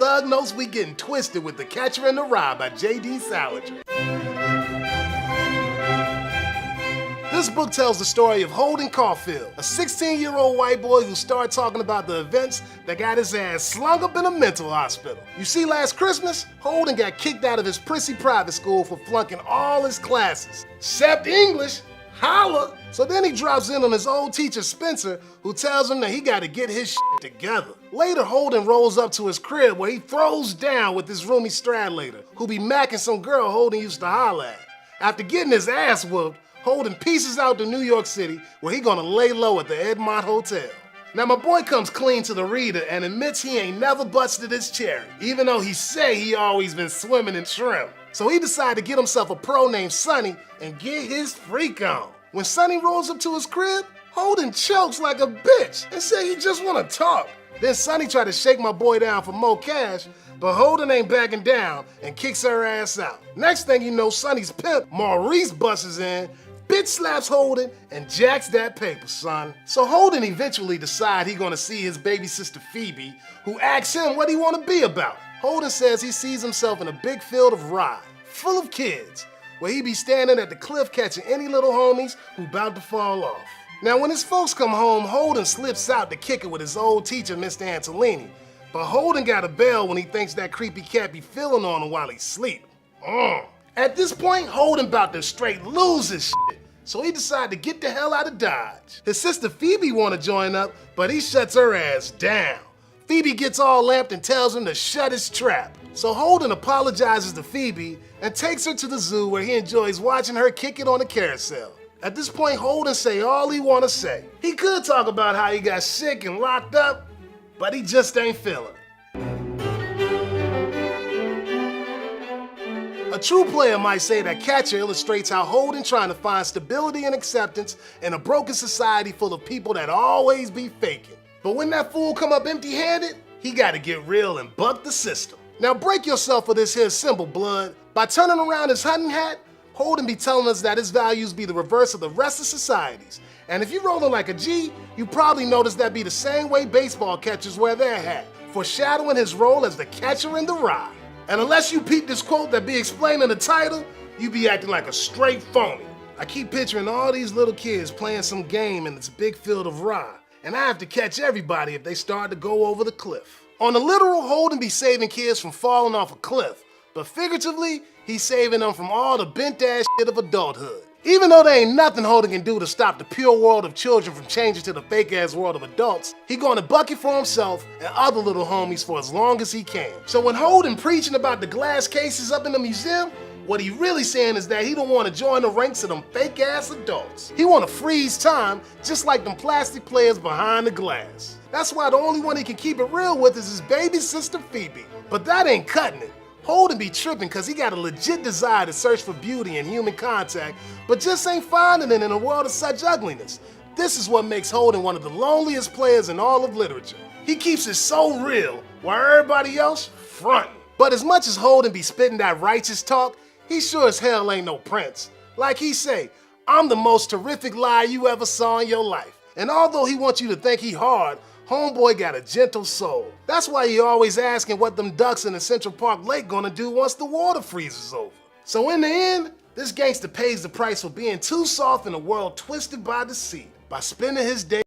Thug Notes, we getting twisted with The Catcher in the Rye by J.D. Salinger. This book tells the story of Holden Caulfield, a 16-year-old white boy who started talking about the events that got his ass slung up in a mental hospital. You see, last Christmas, Holden got kicked out of his prissy private school for flunking all his classes, except English. Holla! So then he drops in on his old teacher Spencer, who tells him that he gotta get his shit together. Later, Holden rolls up to his crib where he throws down with this roomie Stradlater, who be macking some girl Holden used to holla at. After getting his ass whooped, Holden pieces out to New York City, where he gonna lay low at the Edmont Hotel. Now my boy comes clean to the reader and admits he ain't never busted his cherry, even though he say he always been swimming in shrimp. So he decided to get himself a pro named Sonny and get his freak on. When Sonny rolls up to his crib, Holden chokes like a bitch and say he just wanna talk. Then Sonny tried to shake my boy down for more cash, but Holden ain't backing down and kicks her ass out. Next thing you know, Sonny's pimp, Maurice, busts in, bitch slaps Holden and jacks that paper, son. So Holden eventually decides he gonna see his baby sister Phoebe, who asks him what he wanna be about. Holden says he sees himself in a big field of rye, full of kids, where he be standing at the cliff catching any little homies who bout to fall off. Now when his folks come home, Holden slips out to kick it with his old teacher, Mr. Antolini. But Holden got a bail when he thinks that creepy cat be feeling on him while he sleep. At this point, Holden bout to straight lose his shit. So he decided to get the hell out of Dodge. His sister Phoebe wanna join up, but he shuts her ass down. Phoebe gets all lamped and tells him to shut his trap. So Holden apologizes to Phoebe and takes her to the zoo where he enjoys watching her kick it on the carousel. At this point, Holden say all he wanna say. He could talk about how he got sick and locked up, but he just ain't feeling it. A true player might say that Catcher illustrates how Holden trying to find stability and acceptance in a broken society full of people that always be faking. But when that fool come up empty-handed, he gotta get real and buck the system. Now break yourself for this here symbol, blood. By turning around his hunting hat, Holden be telling us that his values be the reverse of the rest of society's. And if you rolling like a G, you probably notice that be the same way baseball catchers wear their hat, foreshadowing his role as the catcher in the rye. And unless you peep this quote that be explained in the title, you be acting like a straight phony. I keep picturing all these little kids playing some game in this big field of rye, and I have to catch everybody if they start to go over the cliff. On the literal, Holden be saving kids from falling off a cliff, but figuratively, he's saving them from all the bent ass shit of adulthood. Even though there ain't nothing Holden can do to stop the pure world of children from changing to the fake ass world of adults, he gonna buck it for himself and other little homies for as long as he can. So when Holden preaching about the glass cases up in the museum, what he really saying is that he don't want to join the ranks of them fake ass adults. He want to freeze time just like them plastic players behind the glass. That's why the only one he can keep it real with is his baby sister Phoebe. But that ain't cutting it. Holden be tripping cause he got a legit desire to search for beauty and human contact, but just ain't finding it in a world of such ugliness. This is what makes Holden one of the loneliest players in all of literature. He keeps it so real, while everybody else frontin'. But as much as Holden be spitting that righteous talk, he sure as hell ain't no prince. Like he say, I'm the most terrific liar you ever saw in your life. And although he wants you to think he hard, homeboy got a gentle soul. That's why he always asking what them ducks in the Central Park Lake gonna do once the water freezes over. So in the end, this gangster pays the price for being too soft in a world twisted by deceit, by spending his day